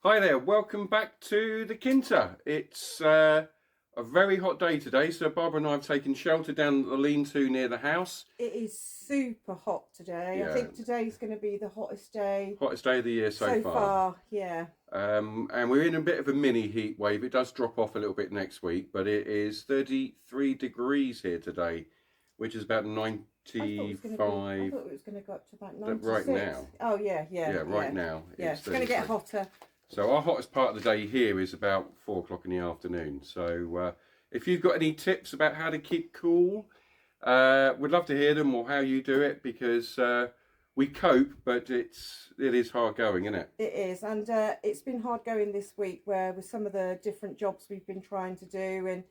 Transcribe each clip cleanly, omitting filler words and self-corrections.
Hi there, welcome back to the Kinter. It's a very hot day today, so Barbara and I have taken shelter down at the lean-to near the house. It is super hot today. Yeah. I think today's going to be the hottest day Hottest day of the year so far. Yeah. And we're in a bit of a mini heat wave. It does drop off a little bit next week, but it is 33 degrees here today, which is about 95. I thought it was going to go up to about 96. Right now. Oh, yeah. Right now. Yeah, it's going to get hotter. So our hottest part of the day here is about 4 o'clock in the afternoon. So if you've got any tips about how to keep cool, we'd love to hear them, or how you do it, because we cope, but it is hard going, isn't it? It is, and it's been hard going this week, where with some of the different jobs we've been trying to do,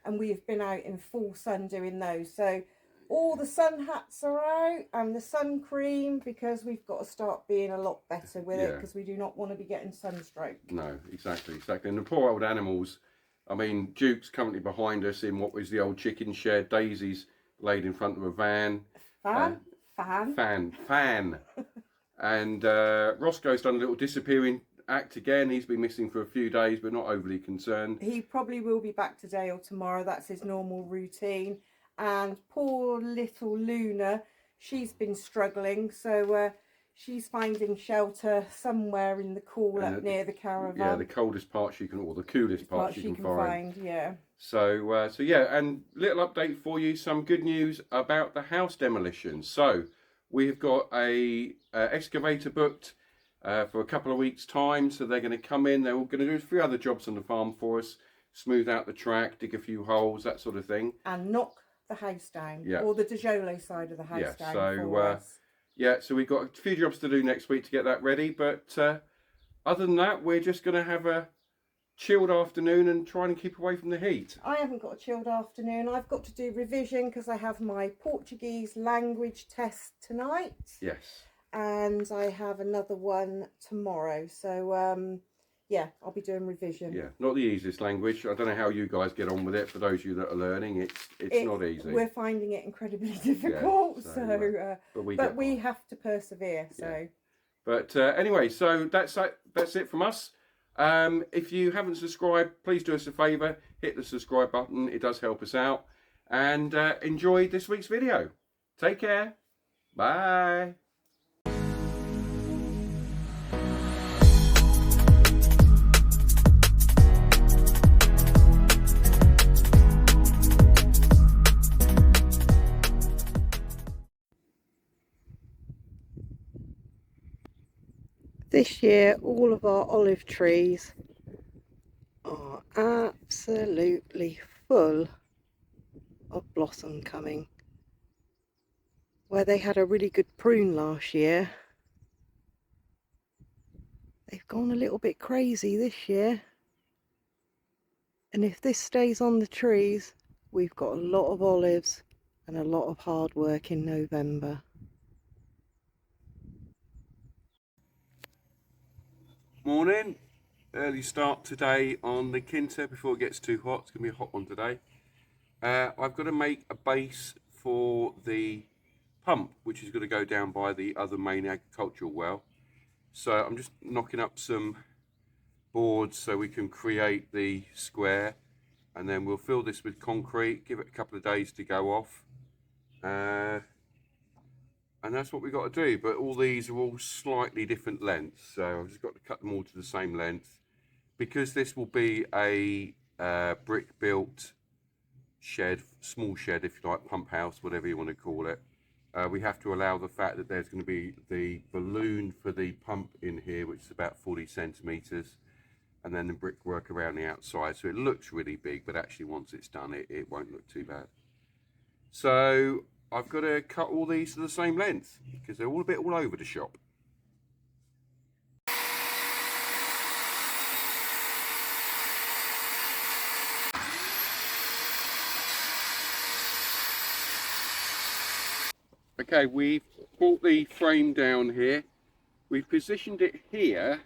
and we've been out in full sun doing those. So all the sun hats are out and the sun cream, because we've got to start being a lot better with it, because we do not want to be getting sunstroke. No, exactly. And the poor old animals. I mean, Duke's currently behind us in what was the old chicken shed. Daisy's laid in front of a van. Fan. And Roscoe's done a little disappearing act again. He's been missing for a few days, but not overly concerned. He probably will be back today or tomorrow. That's his normal routine. And poor little Luna, she's been struggling, so she's finding shelter somewhere in the cool up near the caravan. Yeah, the coldest part she can, or the coolest part she can find. Yeah. So yeah, and little update for you, some good news about the house demolition. So we've got a excavator booked for a couple of weeks' time. So they're going to come in. They're all going to do a few other jobs on the farm for us, smooth out the track, dig a few holes, that sort of thing, and knock the house down, yeah, or the Dejolo side of the house down. So yeah, so we've got a few jobs to do next week to get that ready, but other than that, we're just going to have a chilled afternoon and try and keep away from the heat. I haven't got a chilled afternoon. I've got to do revision because I have my Portuguese language test tonight. Yes. And I have another one tomorrow, so yeah, I'll be doing revision. Yeah, not the easiest language. I don't know how you guys get on with it. For those of you that are learning, it's not easy. We're finding it incredibly difficult, yeah, but we have to persevere. So, yeah. But anyway, so that's it from us. If you haven't subscribed, please do us a favour, hit the subscribe button. It does help us out. And enjoy this week's video. Take care. Bye. this year, all of our olive trees are absolutely full of blossom coming. Where they had a really good prune last year, they've gone a little bit crazy this year. And if this stays on the trees, we've got a lot of olives and a lot of hard work in November. Morning, early start today on the Kinter before it gets too hot. It's going to be a hot one today. I've got to make a base for the pump, which is going to go down by the other main agricultural well. So I'm just knocking up some boards so we can create the square, and then we'll fill this with concrete, give it a couple of days to go off. And that's what we've got to do, but all these are all slightly different lengths, so I've just got to cut them all to the same length. Because this will be a brick built shed, small shed if you like, pump house, whatever you want to call it, we have to allow the fact that there's going to be the balloon for the pump in here, which is about 40 centimetres, and then the brickwork around the outside, so it looks really big, but actually once it's done it won't look too bad. So I've got to cut all these to the same length because they're all a bit all over the shop. Okay, we've brought the frame down here. We've positioned it here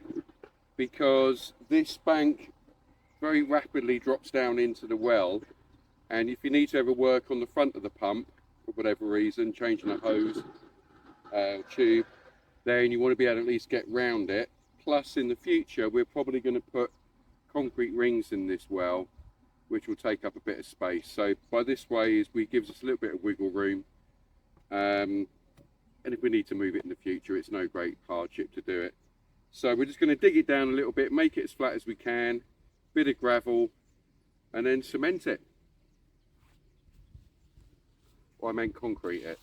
because this bank very rapidly drops down into the well, and if you need to ever work on the front of the pump for whatever reason, changing a hose tube, then you want to be able to at least get round it, plus in the future we're probably going to put concrete rings in this well, which will take up a bit of space. So by this way gives us a little bit of wiggle room, and if we need to move it in the future, it's no great hardship to do it. So we're just going to dig it down a little bit, make it as flat as we can, bit of gravel, and then cement it. Well, I meant concrete it.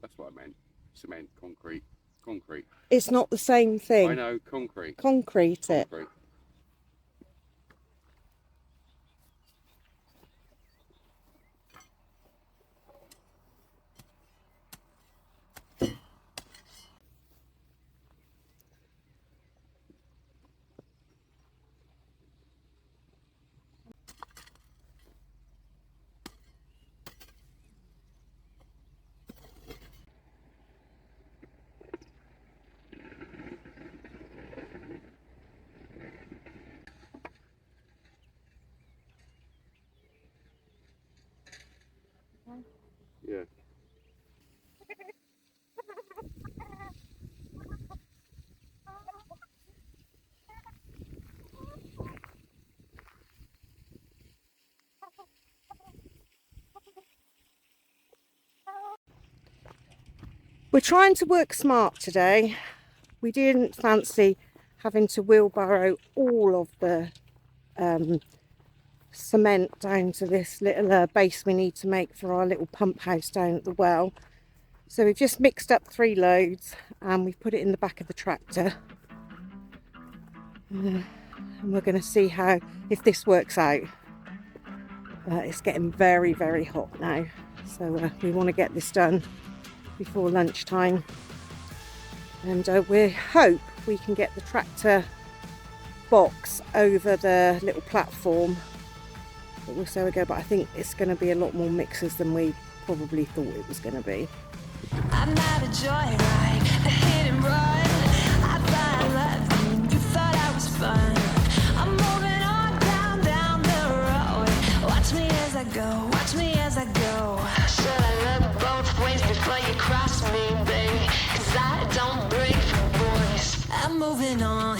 That's what I meant. Cement, concrete. It's not the same thing. I know, concrete. Concrete it. Concrete. Yeah. We're trying to work smart today. We didn't fancy having to wheelbarrow all of the cement down to this little base we need to make for our little pump house down at the well. So we've just mixed up 3 loads and we've put it in the back of the tractor. And we're going to see if this works out. It's getting very, very hot now. So we want to get this done before lunchtime. And we hope we can get the tractor box over the little platform. But we'll see how we go. But I think it's going to be a lot more mixers than we probably thought it was going to be. I'm not a joyride, a hit and run. I thought I loved you, you thought I was fun. I'm moving on down the road. Watch me as I go, watch me as I go. Should I look both ways before you cross me, baby? 'Cause I don't break for boys. I'm moving on.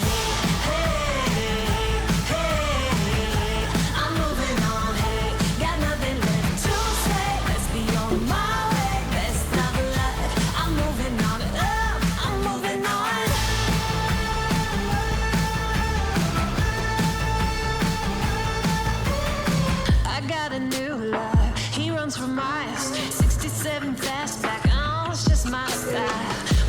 For miles, 67 fastback, oh, it's just my style.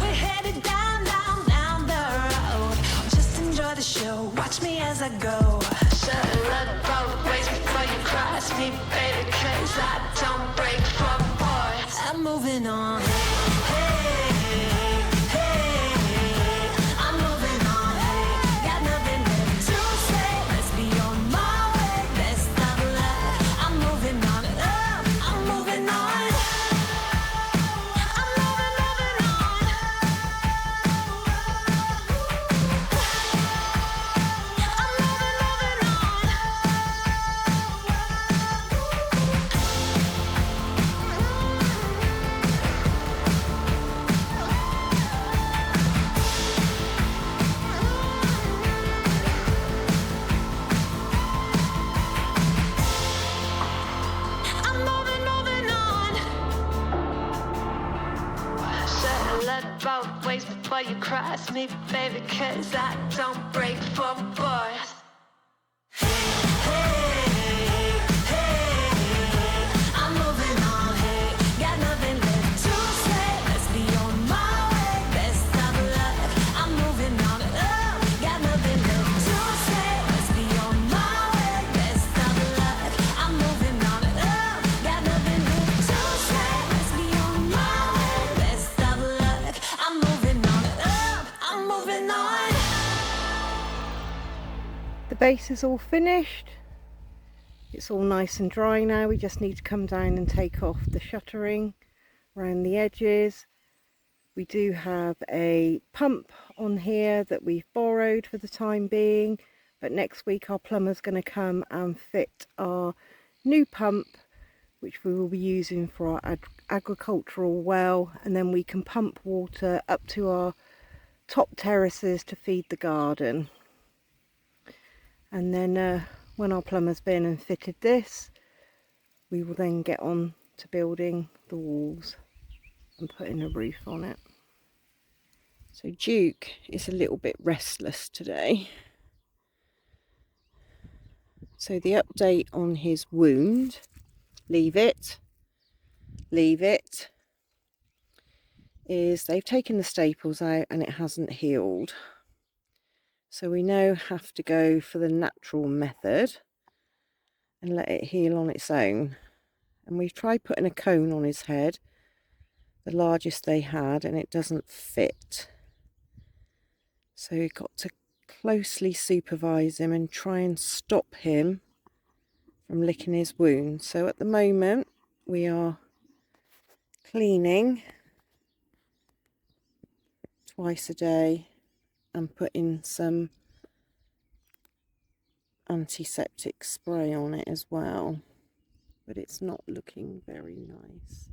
We're headed down the road. Just enjoy the show, watch me as I go. Should look both ways before you cross me, baby, 'cause I don't break for boys. I'm moving on. Both ways before you cross me, baby, 'cause I don't break for boys. I'm moving on, hey, got nothing left to say. Let's be on my way, best of luck. I'm moving on, got nothing left to say. Let's be on my way, best of luck. I'm moving on, got nothing left to say. Let's be on my way, best of luck. I'm moving on, I'm moving on. The base is all finished. It's all nice and dry now. We just need to come down and take off the shuttering around the edges. We do have a pump on here that we've borrowed for the time being, but next week our plumber's going to come and fit our new pump, which we will be using for our agricultural well, and then we can pump water up to our top terraces to feed the garden. And then when our plumber's been and fitted this, we will then get on to building the walls and putting a roof on it. So Duke is a little bit restless today. So the update on his wound, leave it, is they've taken the staples out and it hasn't healed. So we now have to go for the natural method and let it heal on its own. And we've tried putting a cone on his head, the largest they had, and it doesn't fit. So we've got to closely supervise him and try and stop him from licking his wound. So at the moment we are cleaning twice a day and putting some antiseptic spray on it as well, but it's not looking very nice.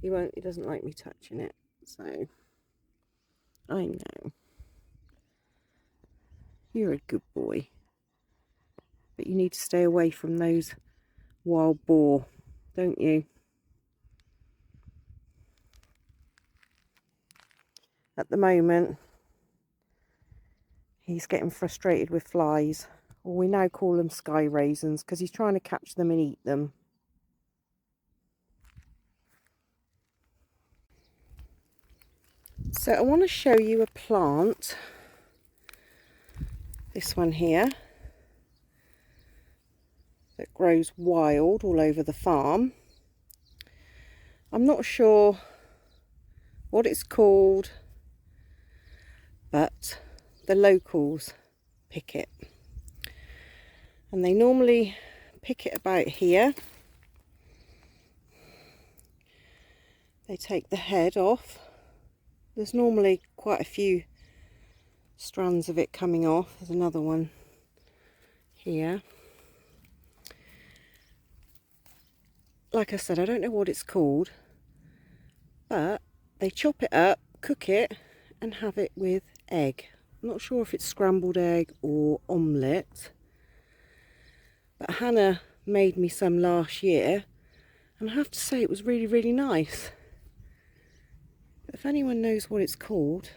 He doesn't like me touching it, so I know. You're a good boy, but you need to stay away from those wild boar, don't you? At the moment, he's getting frustrated with flies, or we now call them sky raisins, because he's trying to catch them and eat them. So I want to show you a plant, this one here, that grows wild all over the farm. I'm not sure what it's called, but the locals pick it. And they normally pick it about here. They take the head off. There's normally quite a few strands of it coming off. There's another one here. Like I said, I don't know what it's called, but they chop it up, cook it, and have it with egg. I'm not sure if it's scrambled egg or omelette, but Hannah made me some last year, and I have to say it was really, really nice. But if anyone knows what it's called,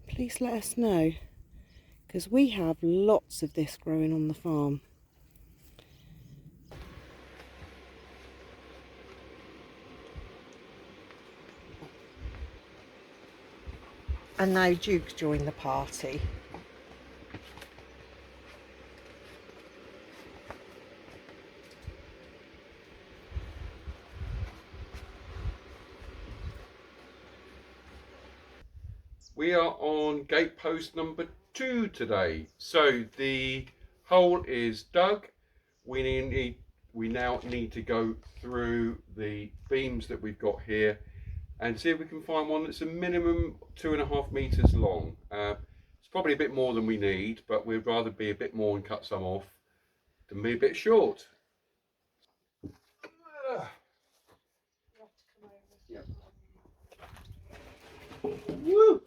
please let us know, because we have lots of this growing on the farm. And now Duke's joined the party. We are on gate post number 2 today. So the hole is dug. We now need to go through the beams that we've got here and see if we can find one that's a minimum 2.5 meters long. It's probably a bit more than we need, but we'd rather be a bit more and cut some off than be a bit short. Yep. Woo!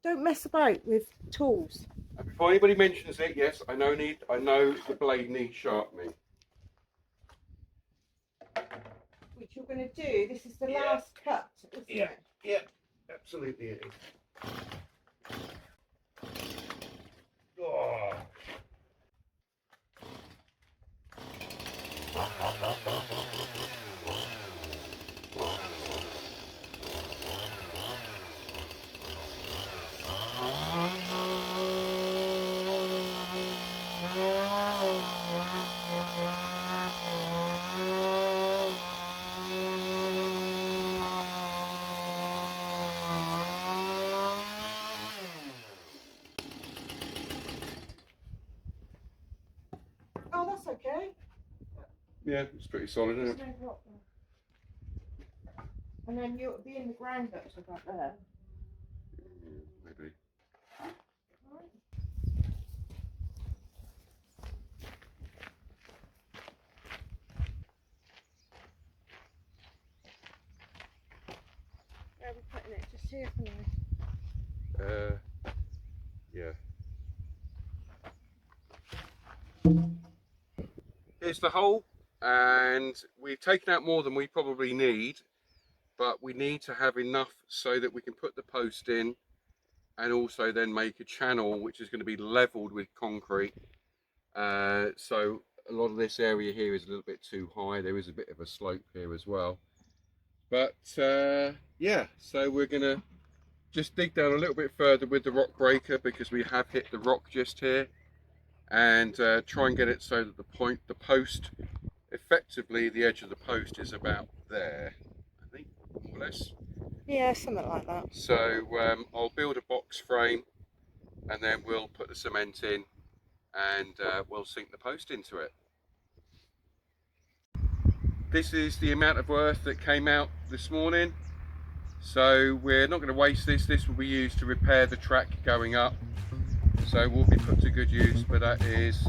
Don't mess about with tools. And before anybody mentions it, yes, I know the blade needs sharpening. Which you're going to do. This is the last cut, isn't it? Yeah, absolutely it is. Oh. Oh, that's okay. Yeah, it's pretty solid, isn't it? There's no problem. And then you'll be in the ground up to about there. Maybe. here for now. Yeah. Here's the hole, and we've taken out more than we probably need, but we need to have enough so that we can put the post in and also then make a channel which is going to be leveled with concrete. So a lot of this area here is a little bit too high. There is a bit of a slope here as well. But yeah, so we're going to just dig down a little bit further with the rock breaker, because we have hit the rock just here, and try and get it so that the post, effectively the edge of the post is about there, I think, more or less. Yeah, something like that. So I'll build a box frame, and then we'll put the cement in, and we'll sink the post into it. This is the amount of earth that came out this morning, so we're not going to waste this. This will be used to repair the track going up, so will be put to good use. But that is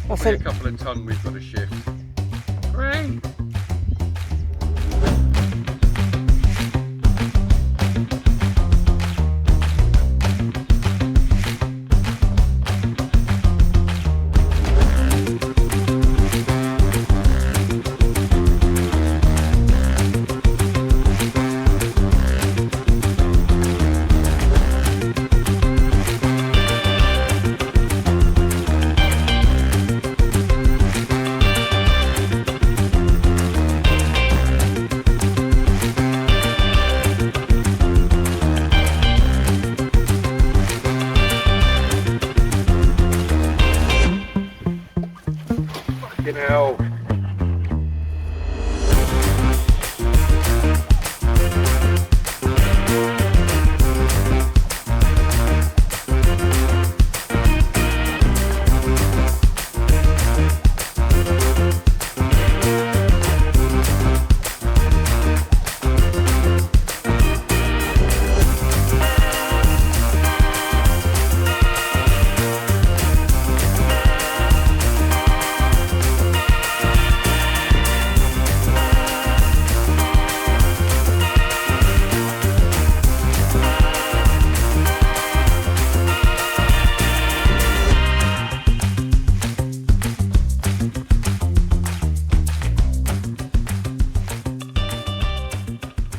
probably a couple of ton we've got to shift. Hooray! Fucking hell.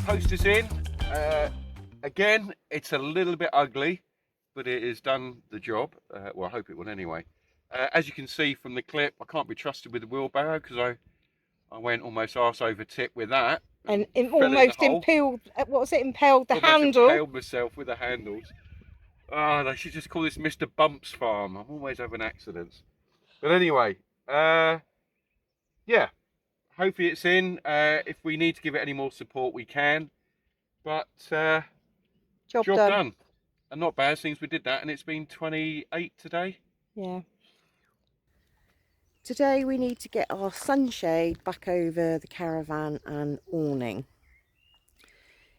Post is in. Again, it's a little bit ugly, but it has done the job. Well, I hope it will anyway. As you can see from the clip, I can't be trusted with the wheelbarrow, because I went almost arse over tip with that. And it fell in the almost hole. impaled, what was it, impaled the Almost handle. impaled myself with the handles. Oh, they should just call this Mr. Bumps Farm. I'm always having accidents. But anyway, yeah. Hopefully it's in. If we need to give it any more support, we can. But Job job done. done. And not bad since we did that, and it's been 28 today. Yeah. Today we need to get our sunshade back over the caravan and awning.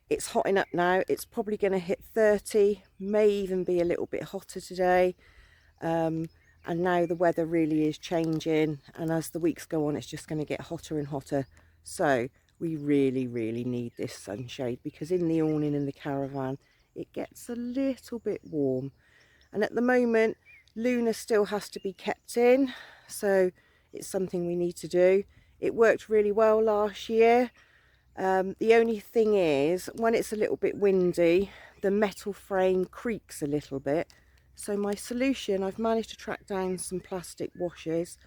It's hotting up now. It's probably going to hit 30, may even be a little bit hotter today. And now the weather really is changing, and as the weeks go on, it's just going to get hotter and hotter. So we really need this sunshade, because in the awning in the caravan it gets a little bit warm, and at the moment Luna still has to be kept in, so it's something we need to do. It worked really well last year. The only thing is, when it's a little bit windy, the metal frame creaks a little bit. So my solution, I've managed to track down some plastic washers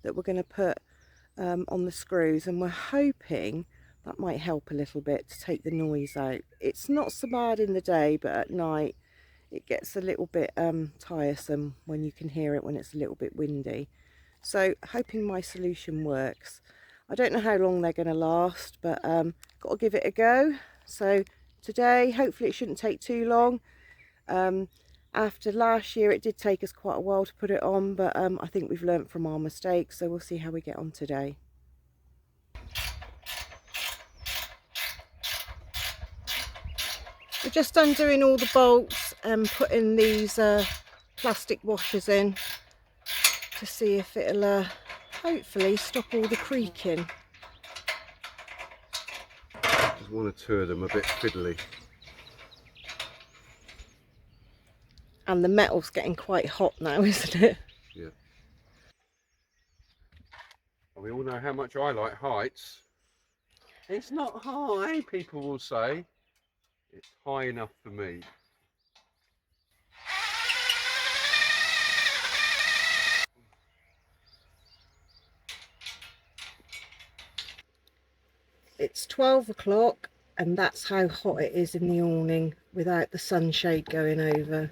that we're going to put on the screws, and we're hoping that might help a little bit to take the noise out. It's not so bad in the day, but at night it gets a little bit tiresome when you can hear it when it's a little bit windy. So hoping my solution works. I don't know how long they're going to last, but got to give it a go. So today, hopefully it shouldn't take too long. After last year, it did take us quite a while to put it on, but I think we've learnt from our mistakes, so we'll see how we get on today. We're just undoing all the bolts and putting these plastic washers in to see if it'll hopefully stop all the creaking. Just one or two of them a bit fiddly. And the metal's getting quite hot now, isn't it? Yeah. And we all know how much I like heights. It's not high, people will say. It's high enough for me. It's 12 o'clock and that's how hot it is in the awning without the sunshade going over.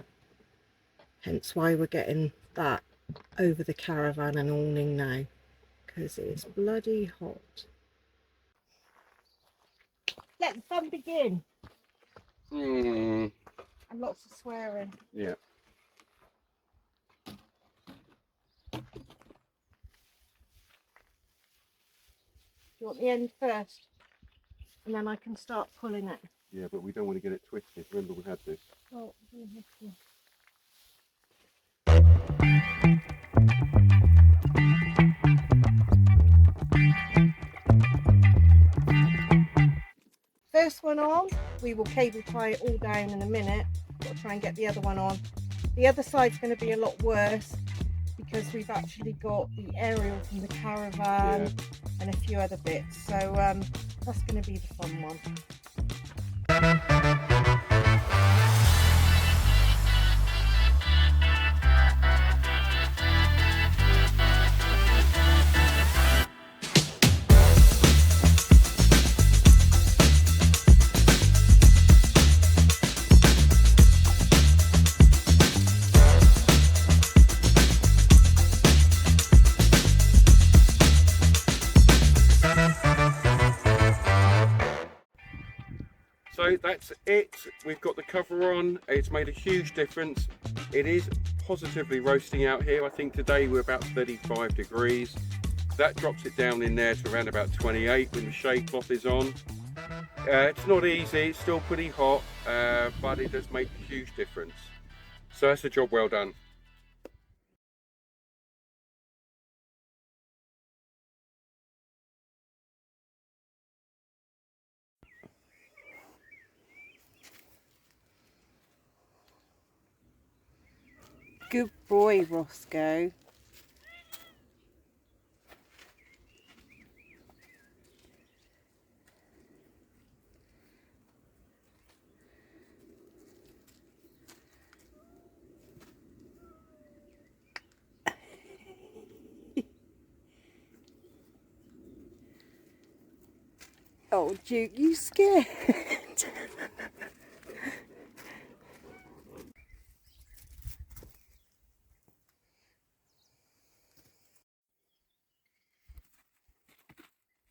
Hence why we're getting that over the caravan and awning now, because it's bloody hot. Let the fun begin. Mm, And lots of swearing. yeah. Do you want the end first? And then I can start pulling it. Yeah, but we don't want to get it twisted. Remember we had this. Oh, first one on, we will cable tie it all down in a minute. Got to try and get the other one on. The other side's going to be a lot worse because we've actually got the aerial from the caravan and a few other bits. So that's going to be the fun one. So that's it. We've got the cover on. It's made a huge difference. It is positively roasting out here. I think today we're about 35 degrees. That drops it down in there to around about 28 when the shade cloth is on. It's not easy, it's still pretty hot, but it does make a huge difference. So that's a job well done. Good boy, Roscoe. Oh, Duke, you scared?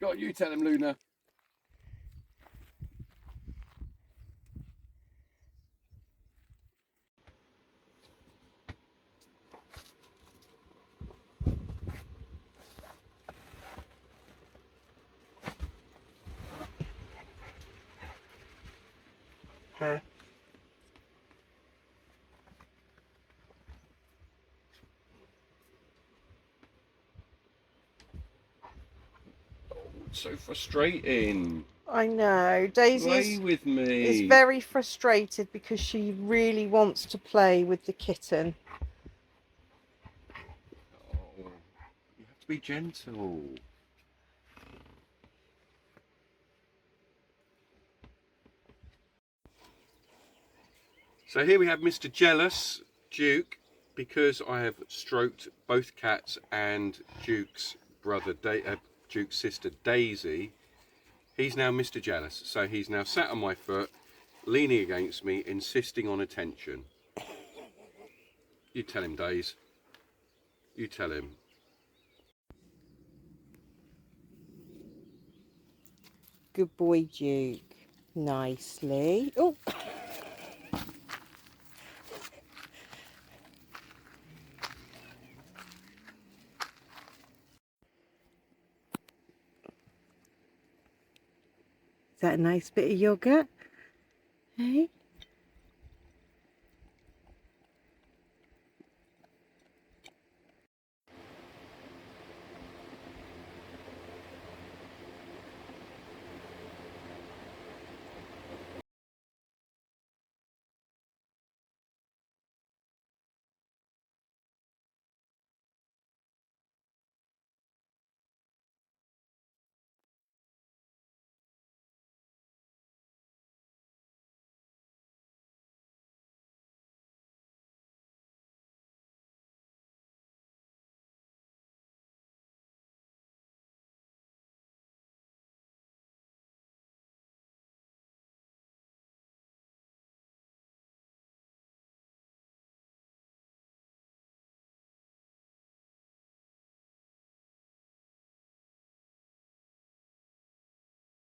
Go on, you tell him, Luna. Huh? So frustrating. I know. Daisy Play with me. is very frustrated because she really wants to play with the kitten. Oh, you have to be gentle. So here we have Mr. Jealous, Duke, because I have stroked both cats and Duke's brother, Duke's sister Daisy. He's now Mr. Jealous, so he's now sat on my foot, leaning against me, insisting on attention. You tell him, Daisy. You tell him. Good boy, Duke. Nicely. Oh. Is that a nice bit of yogurt? Hey?